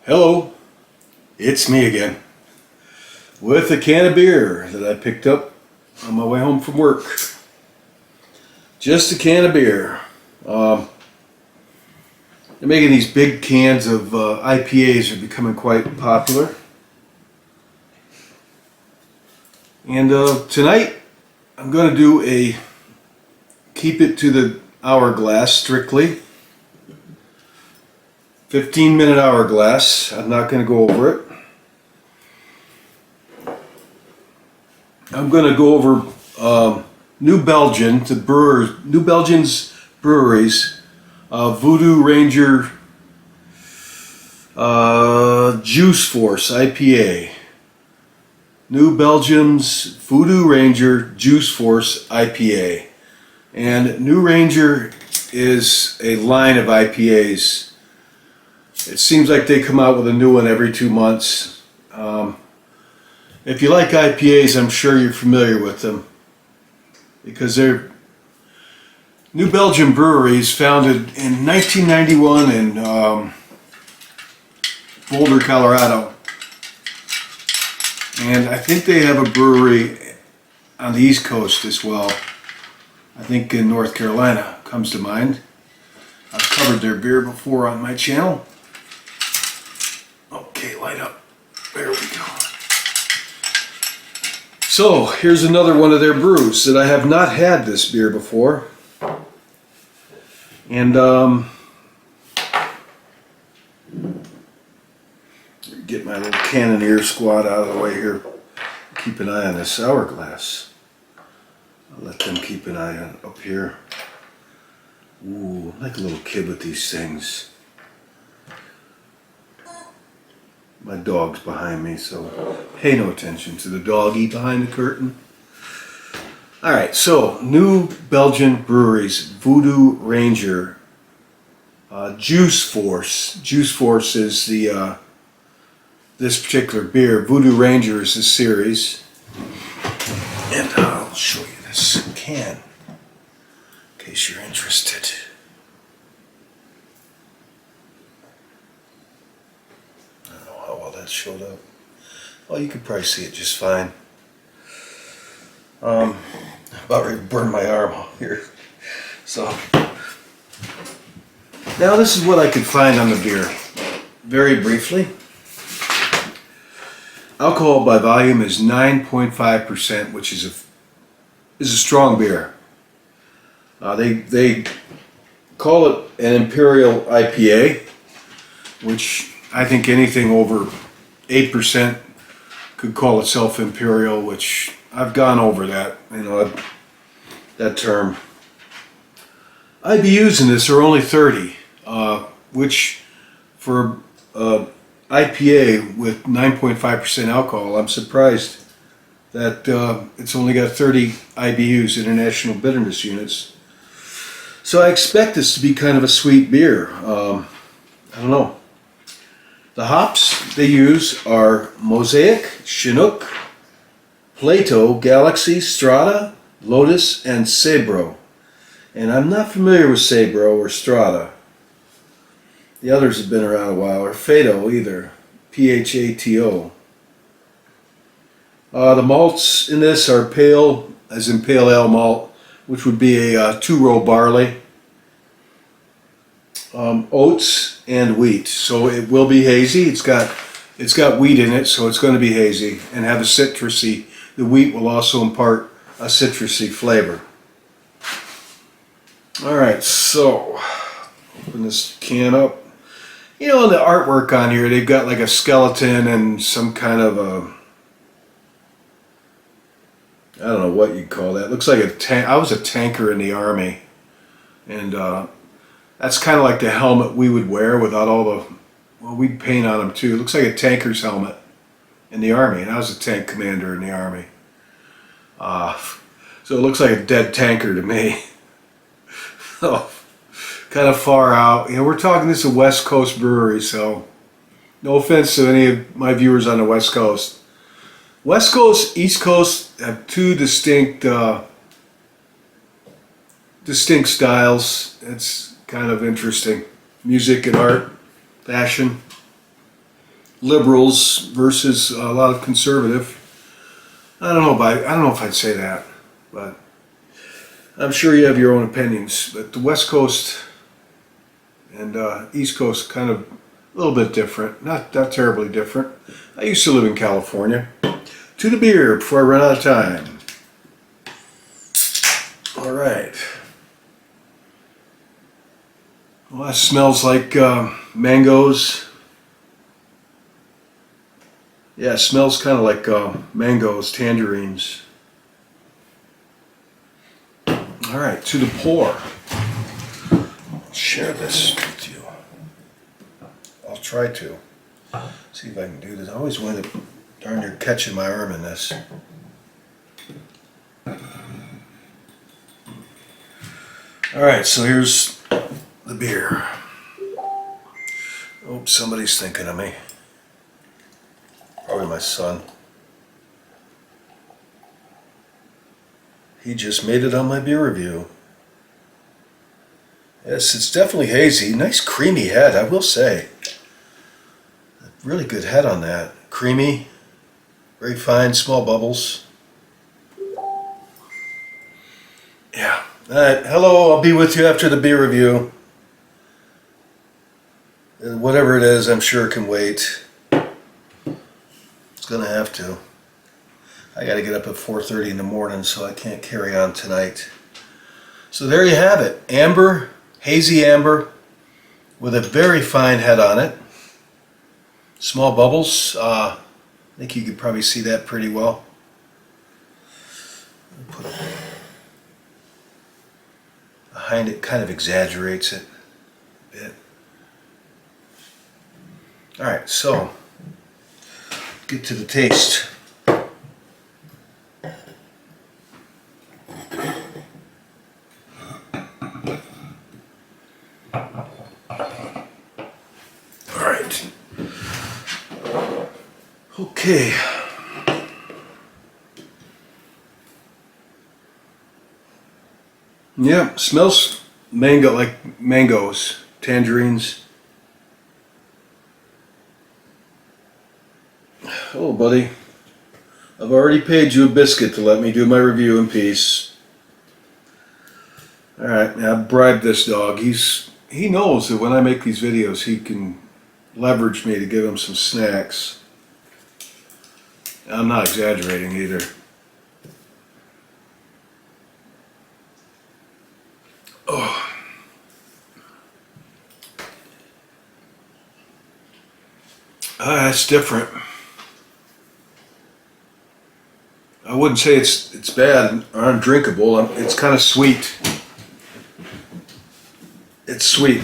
Hello, it's me again with a can of beer that I picked up on my way home from work. Just a can of beer. They're making these big cans of IPAs are becoming quite popular. And tonight I'm going to do a keep it to the hourglass strictly. 15-minute hourglass. I'm not going to go over it. I'm going to go over New Belgian's breweries, Voodoo Ranger Juice Force IPA. New Belgium's Voodoo Ranger Juice Force IPA. And New Ranger is a line of IPAs. It seems like they come out with a new one every 2 months. If you like IPAs, I'm sure you're familiar with them, because they're New Belgium breweries, founded in 1991 in Boulder, Colorado. And I think they have a brewery on the East Coast as well. I think in North Carolina comes to mind. I've covered their beer before on my channel. Okay, light up. There we go. So, here's another one of their brews that I have not had this beer before. And, get my little Cannoneer squad out of the way here. Keep an eye on this hourglass. I'll let them keep an eye on up here. Ooh, I'm like a little kid with these things. My dog's behind me, so pay no attention to the doggy behind the curtain. Alright, so New Belgian breweries, Voodoo Ranger, Juice Force. Juice Force is the this particular beer. Voodoo Ranger is the series. And I'll show you this can, in case you're interested. That showed up. Well, you could probably see it just fine. About ready to burn my arm out here. So now this is what I could find on the beer. Very briefly. Alcohol by volume is 9.5%, which is a strong beer. They call it an Imperial IPA, which I think anything over 8% could call itself Imperial, which I've gone over that, that term. IBUs in this are only 30, which for IPA with 9.5% alcohol, I'm surprised that it's only got 30 IBUs, International Bitterness Units. So I expect this to be kind of a sweet beer. I don't know. The hops they use are Mosaic, Chinook, Plato, Galaxy, Strata, Lotus, and Sabro. And I'm not familiar with Sabro or Strata. The others have been around a while, or Fato either, P-H-A-T-O. The malts in this are pale, as in pale ale malt, which would be a 2-row barley. Oats and wheat, so it will be hazy. It's got wheat in it, so it's going to be hazy and have a citrusy. The wheat will also impart a citrusy flavor. All right, so open this can up. You know, the artwork on here, they've got like a skeleton and some kind of a, I don't know what you'd call that. Looks like a tank. I was a tanker in the Army, and that's kind of like the helmet we would wear without all the, well, we'd paint on them too. It looks like a tanker's helmet in the Army, and I was a tank commander in the Army. So it looks like a dead tanker to me. Oh, kind of far out. You know, we're talking, this is a West Coast brewery, so no offense to any of my viewers on the West Coast. West Coast, East Coast have two distinct styles. It's kind of interesting. Music and art, fashion. liberals versus a lot of conservative. I don't know if I'd say that, but I'm sure you have your own opinions. But the West Coast and East Coast kind of a little bit different, not that terribly different. I used to live in California. To the beer before I run out of time. All right. Well, that smells like mangoes. Yeah, it smells kind of like mangoes, tangerines. All right, to the pour. I'll share this with you. I'll try to. See if I can do this. I always wind up darn near catching my arm in this. All right, so here's the beer. Oh, somebody's thinking of me. Probably my son. He just made it on my beer review. Yes, it's definitely hazy. Nice creamy head, I will say. Really good head on that. Creamy, very fine, small bubbles. Yeah. All right, hello, I'll be with you after the beer review. Whatever it is, I'm sure it can wait. It's gonna have to. I gotta get up at 4:30 in the morning, so I can't carry on tonight. So there you have it. Amber, hazy amber, with a very fine head on it. Small bubbles. I think you could probably see that pretty well. Put it behind it, kind of exaggerates it a bit. All right, so get to the taste. All right. Okay. Yeah, smells mango, like mangoes, tangerines. Oh, buddy. I've already paid you a biscuit to let me do my review in peace. Alright, now I've bribed this dog. He knows that when I make these videos, he can leverage me to give him some snacks. I'm not exaggerating either. Oh. It's different. I wouldn't say it's bad or undrinkable. It's kind of sweet. It's sweet.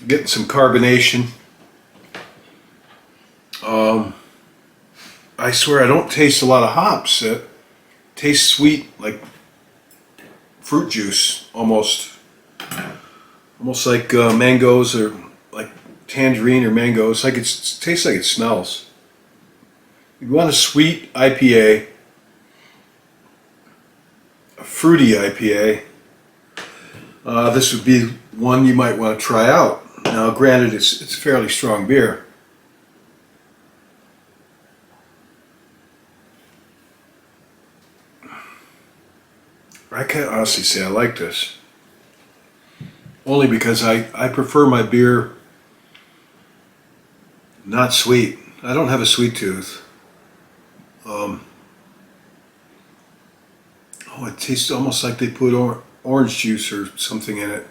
Getting some carbonation. I swear I don't taste a lot of hops. It tastes sweet, like fruit juice, almost like mangoes or like tangerine or mangoes. Like it tastes like it smells. You want a sweet IPA, a fruity IPA. This would be one you might want to try out. Now, granted, it's fairly strong beer. I can't honestly say I like this. Only because I prefer my beer not sweet. I don't have a sweet tooth. Oh, it tastes almost like they put orange juice or something in it.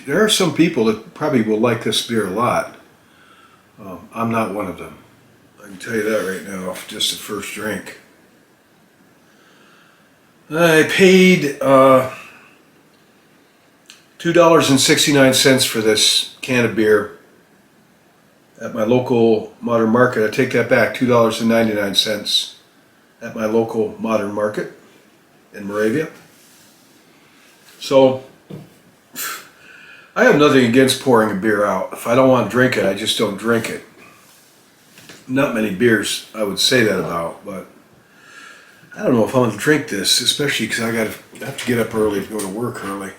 There are some people that probably will like this beer a lot. I'm not one of them. I can tell you that right now, just the first drink. I paid $2.69 for this can of beer at my local modern market. I take that back, $2.99 at my local modern market in Moravia. So I have nothing against pouring a beer out. If I don't want to drink it, I just don't drink it. Not many beers I would say that about, but I don't know if I'm going to drink this, especially because I have to get up early to go to work early.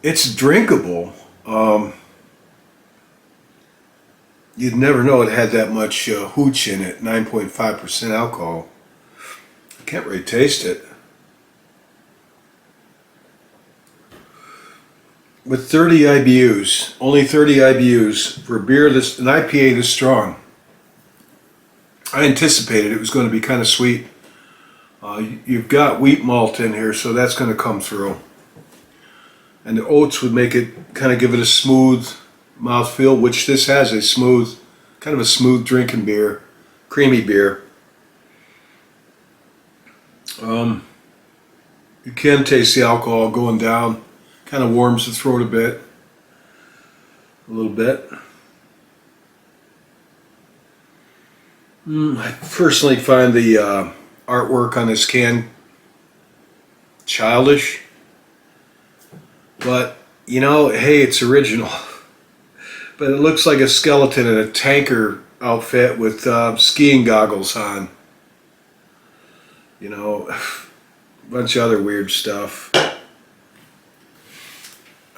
It's drinkable. You'd never know it had that much hooch in it, 9.5% alcohol. I can't really taste it. With 30 IBUs, only 30 IBUs for a beer this, an IPA this strong. I anticipated it was going to be kind of sweet. You've got wheat malt in here, so that's going to come through. And the oats would make it, kind of give it a smooth mouthfeel, which this has a smooth, kind of a smooth drinking beer, creamy beer. You can taste the alcohol going down. Kind of warms the throat a little bit. I personally find the artwork on this can childish, but you know, hey, it's original. But it looks like a skeleton in a tanker outfit with skiing goggles on. You know, a bunch of other weird stuff.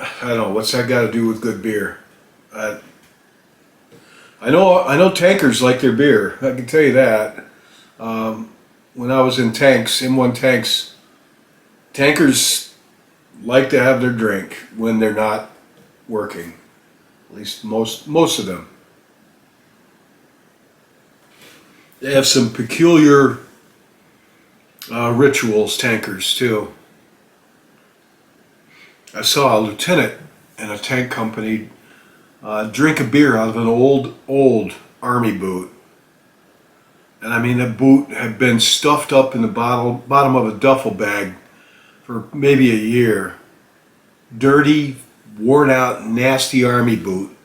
I don't know, what's that got to do with good beer? I know tankers like their beer. I can tell you that. When I was in tanks, M1 tanks, tankers like to have their drink when they're not working. At least most of them. They have some peculiar rituals, tankers too. I saw a lieutenant in a tank company drink a beer out of an old army boot. And I mean, the boot had been stuffed up in the bottom of a duffel bag for maybe a year. Dirty, worn out, nasty army boot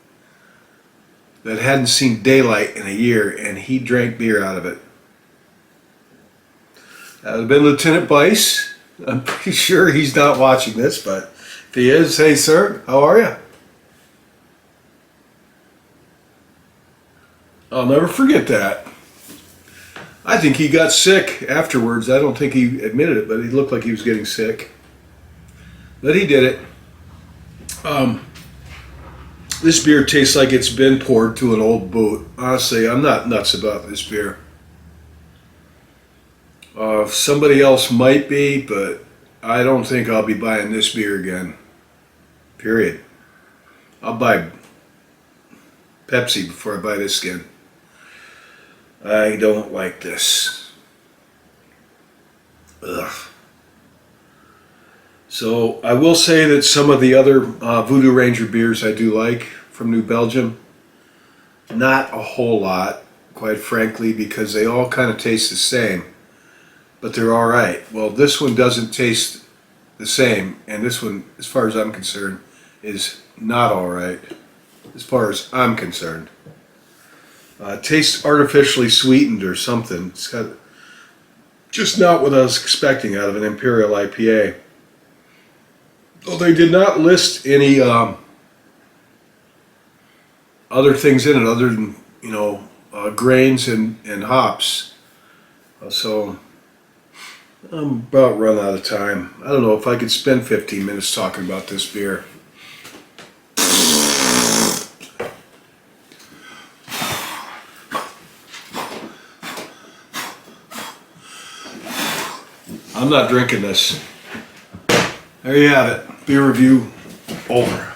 that hadn't seen daylight in a year, and he drank beer out of it. That would have been Lieutenant Bice. I'm pretty sure he's not watching this, but if he is, hey sir, how are you? I'll never forget that. I think he got sick afterwards. I don't think he admitted it, but he looked like he was getting sick. But he did it. This beer tastes like it's been poured to an old boot. Honestly, I'm not nuts about this beer. Somebody else might be, but I don't think I'll be buying this beer again. Period. I'll buy Pepsi before I buy this again. I don't like this. Ugh. So I will say that some of the other Voodoo Ranger beers I do like from New Belgium. Not a whole lot, quite frankly, because they all kind of taste the same. But they're alright. Well, this one doesn't taste the same, and this one, as far as I'm concerned, is not alright, as far as I'm concerned. Tastes artificially sweetened or something. It's got just not what I was expecting out of an Imperial IPA. Well, they did not list any other things in it other than, you know, grains and hops. So I'm about run out of time. I don't know if I could spend 15 minutes talking about this beer. I'm not drinking this. There you have it. Beer review over.